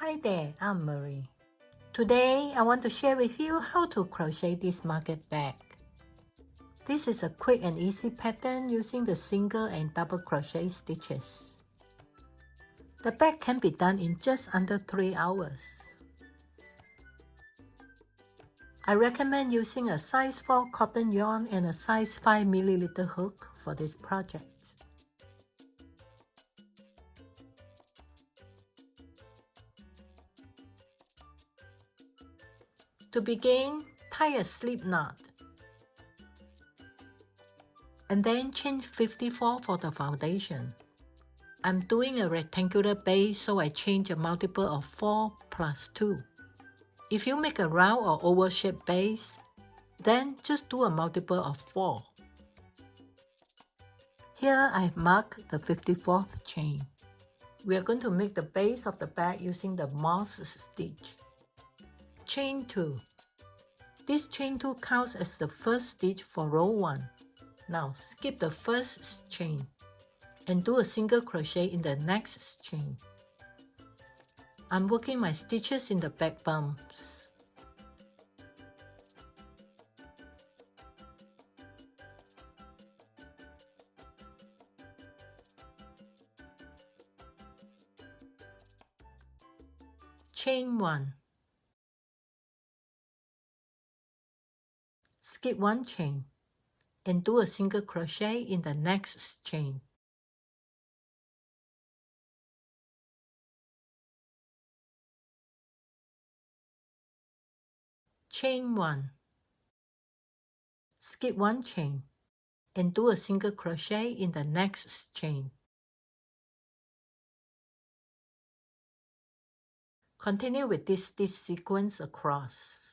Hi there, I'm Marie. Today I want to share with you how to crochet this market bag. This is a quick and easy pattern using the single and double crochet stitches. The bag can be done in just under 3 hours. I recommend using a size 4 cotton yarn and a size 5 milliliter hook for this project. To begin, tie a slip knot and then chain 54 for the foundation. I'm doing a rectangular base, so I change a multiple of 4 plus 2. If you make a round or oval shaped base, then just do a multiple of 4. Here I have marked the 54th chain. We are going to make the base of the bag using the moss stitch. Chain 2. This chain 2 counts as the first stitch for row 1. Now skip the first chain and do a single crochet in the next chain. I'm working my stitches in the back bumps. Chain 1. Skip 1 chain and do a single crochet in the next chain. Chain 1. Skip 1 chain and do a single crochet in the next chain. Continue with this stitch sequence across.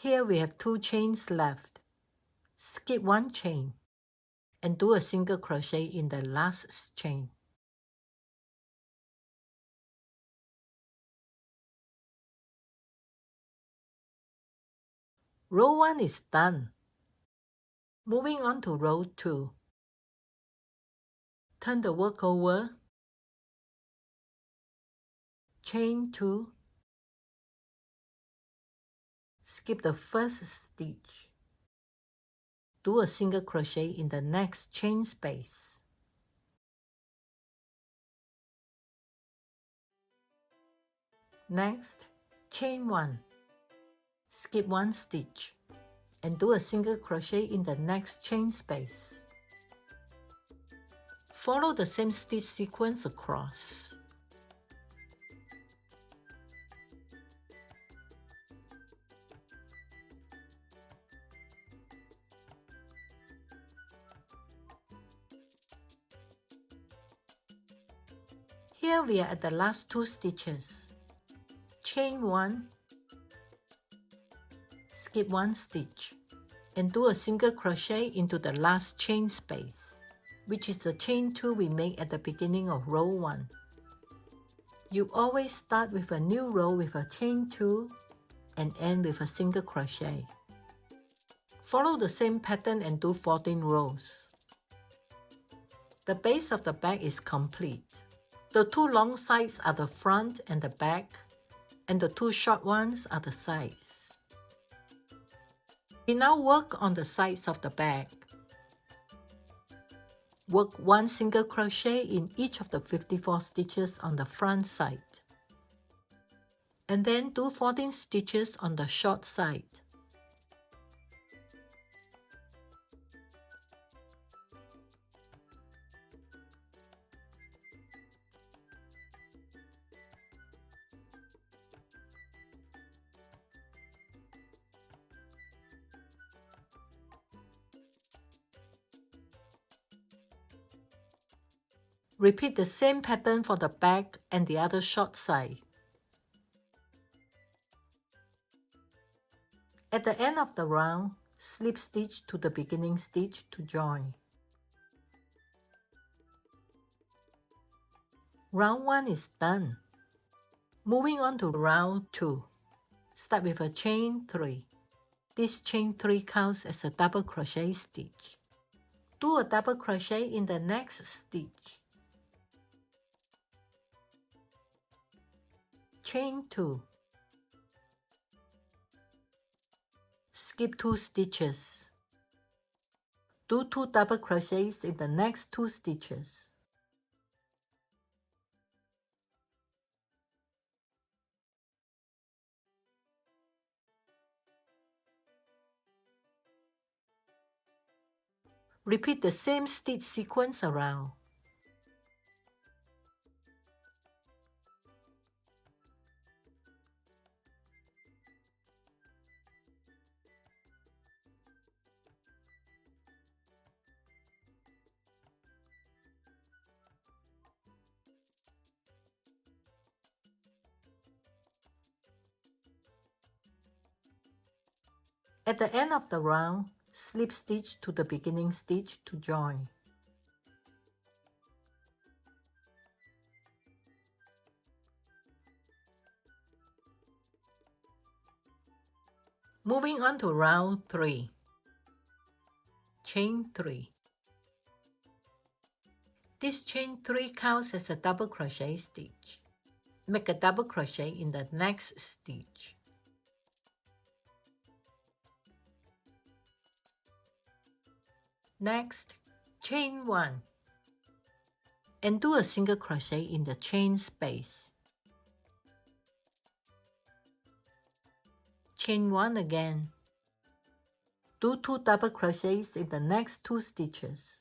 Here we have 2 chains left. Skip 1 chain and do a single crochet in the last chain. Row 1 is done. Moving on to row 2. Turn the work over, chain 2, skip the first stitch, do a single crochet in the next chain space. Next, chain 1, skip 1 stitch, and do a single crochet in the next chain space. Follow the same stitch sequence across. Here we are at the last 2 stitches. Chain 1, skip 1 stitch, and do a single crochet into the last chain space, which is the chain 2 we made at the beginning of row 1. You always start with a new row with a chain 2 and end with a single crochet. Follow the same pattern and do 14 rows. The base of the bag is complete. The 2 long sides are the front and the back, and the 2 short ones are the sides. We now work on the sides of the bag. Work 1 single crochet in each of the 54 stitches on the front side. And then do 14 stitches on the short side. Repeat the same pattern for the back and the other short side. At the end of the round, slip stitch to the beginning stitch to join. Round 1 is done. Moving on to round 2. Start with a chain 3. This chain 3 counts as a double crochet stitch. Do a double crochet in the next stitch. Chain 2. Skip 2 stitches. Do 2 double crochets in the next 2 stitches. Repeat the same stitch sequence around. At the end of the round, slip stitch to the beginning stitch to join. Moving on to round 3. Chain 3. This chain 3 counts as a double crochet stitch. Make a double crochet in the next stitch. Next, chain 1 and do a single crochet in the chain space. Chain 1 again. Do 2 double crochets in the next 2 stitches.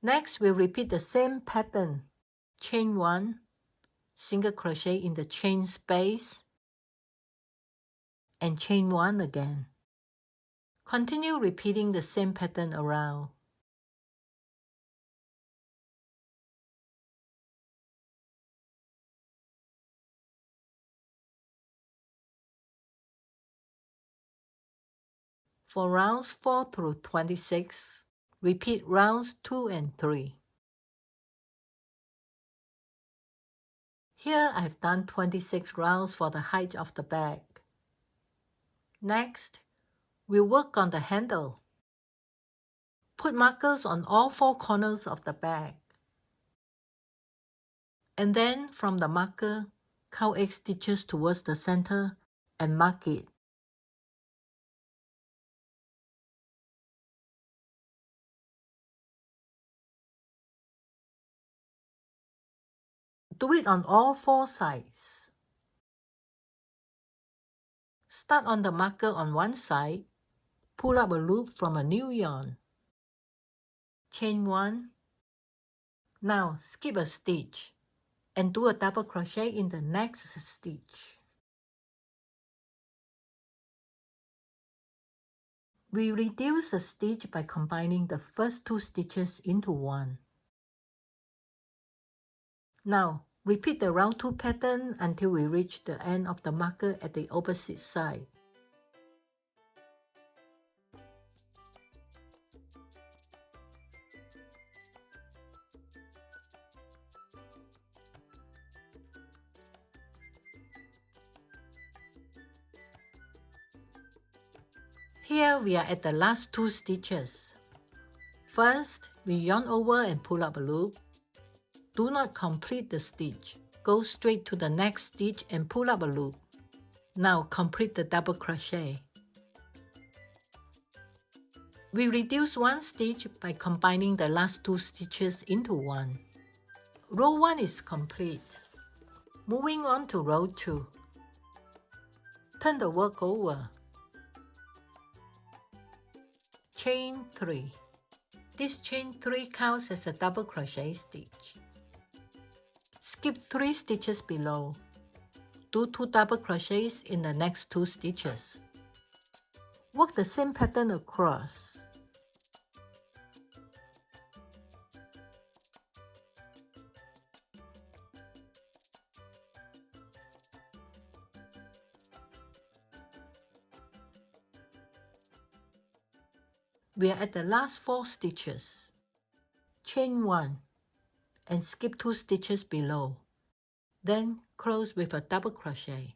Next, we'll repeat the same pattern. Chain 1, single crochet in the chain space, and chain 1 again. Continue repeating the same pattern around. For rounds 4 through 26, repeat rounds 2 and 3. Here I've done 26 rounds for the height of the bag. Next, we'll work on the handle. Put markers on all 4 corners of the bag. And then from the marker, count 8 stitches towards the center and mark it. Do it on all 4 sides. Start on the marker on one side, pull up a loop from a new yarn. Chain 1. Now skip a stitch and do a double crochet in the next stitch. We reduce the stitch by combining the first 2 stitches into one. Now repeat the round 2 pattern until we reach the end of the marker at the opposite side. Here we are at the last 2 stitches. First, we yarn over and pull up a loop. Do not complete the stitch. Go straight to the next stitch and pull up a loop. Now complete the double crochet. We reduce 1 stitch by combining the last 2 stitches into one. Row 1 is complete. Moving on to row 2. Turn the work over. Chain 3. This chain 3 counts as a double crochet stitch. Skip 3 stitches below. Do 2 double crochets in the next 2 stitches. Work the same pattern across. We are at the last 4 stitches. Chain 1 and skip 2 stitches below. Then close with a double crochet.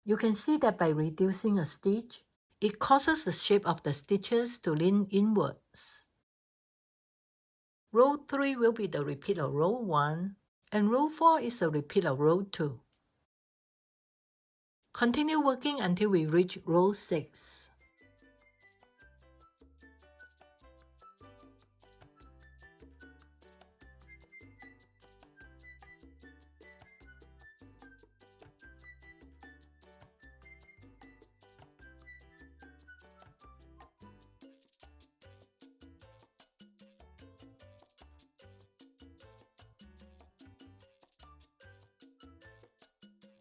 You can see that by reducing a stitch, it causes the shape of the stitches to lean inwards. Row 3 will be the repeat of row 1, and row 4 is a repeat of row 2. Continue working until we reach row 6.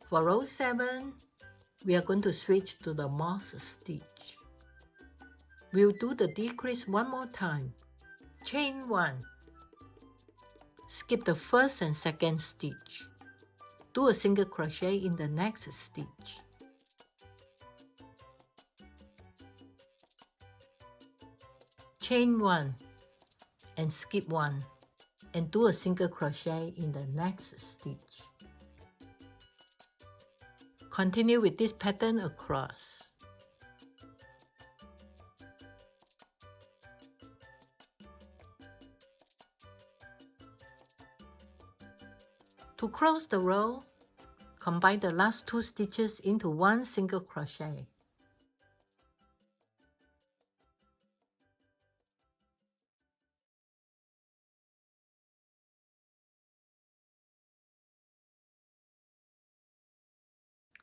For row 7, we are going to switch to the moss stitch. We'll do the decrease one more time. Chain 1. Skip the first and second stitch. Do a single crochet in the next stitch. Chain 1 and skip 1 and do a single crochet in the next stitch. Continue with this pattern across. To close the row, combine the last 2 stitches into one single crochet.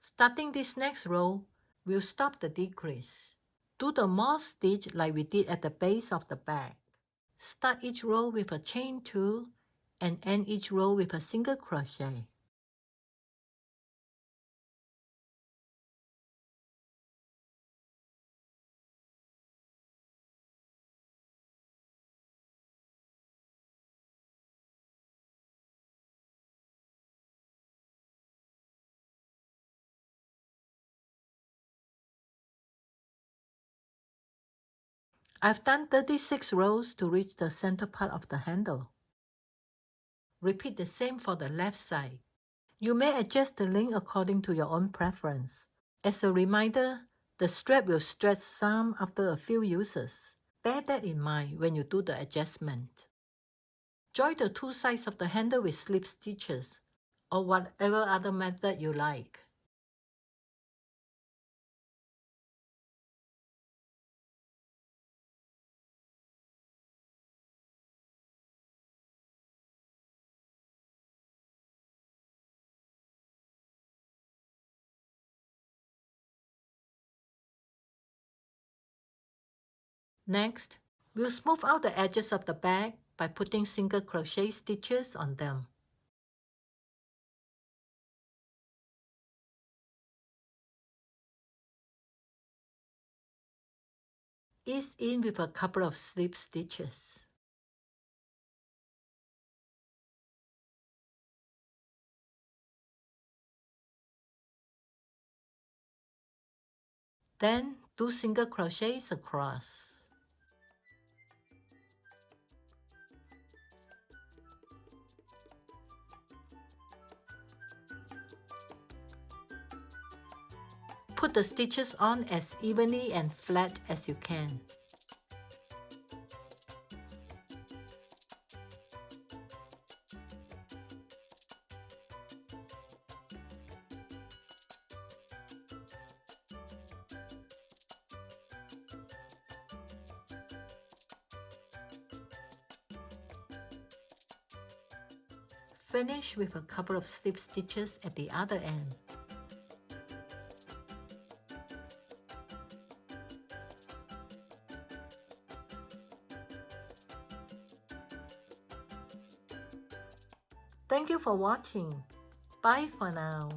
Starting this next row, we'll stop the decrease. Do the moss stitch like we did at the base of the bag. Start each row with a chain 2 and end each row with a single crochet. I've done 36 rows to reach the center part of the handle. Repeat the same for the left side. You may adjust the length according to your own preference. As a reminder, the strap will stretch some after a few uses. Bear that in mind when you do the adjustment. Join the 2 sides of the handle with slip stitches, or whatever other method you like. Next, we'll smooth out the edges of the bag by putting single crochet stitches on them. Ease in with a couple of slip stitches. Then do single crochets across. Put the stitches on as evenly and flat as you can. Finish with a couple of slip stitches at the other end. Thank you for watching. Bye for now.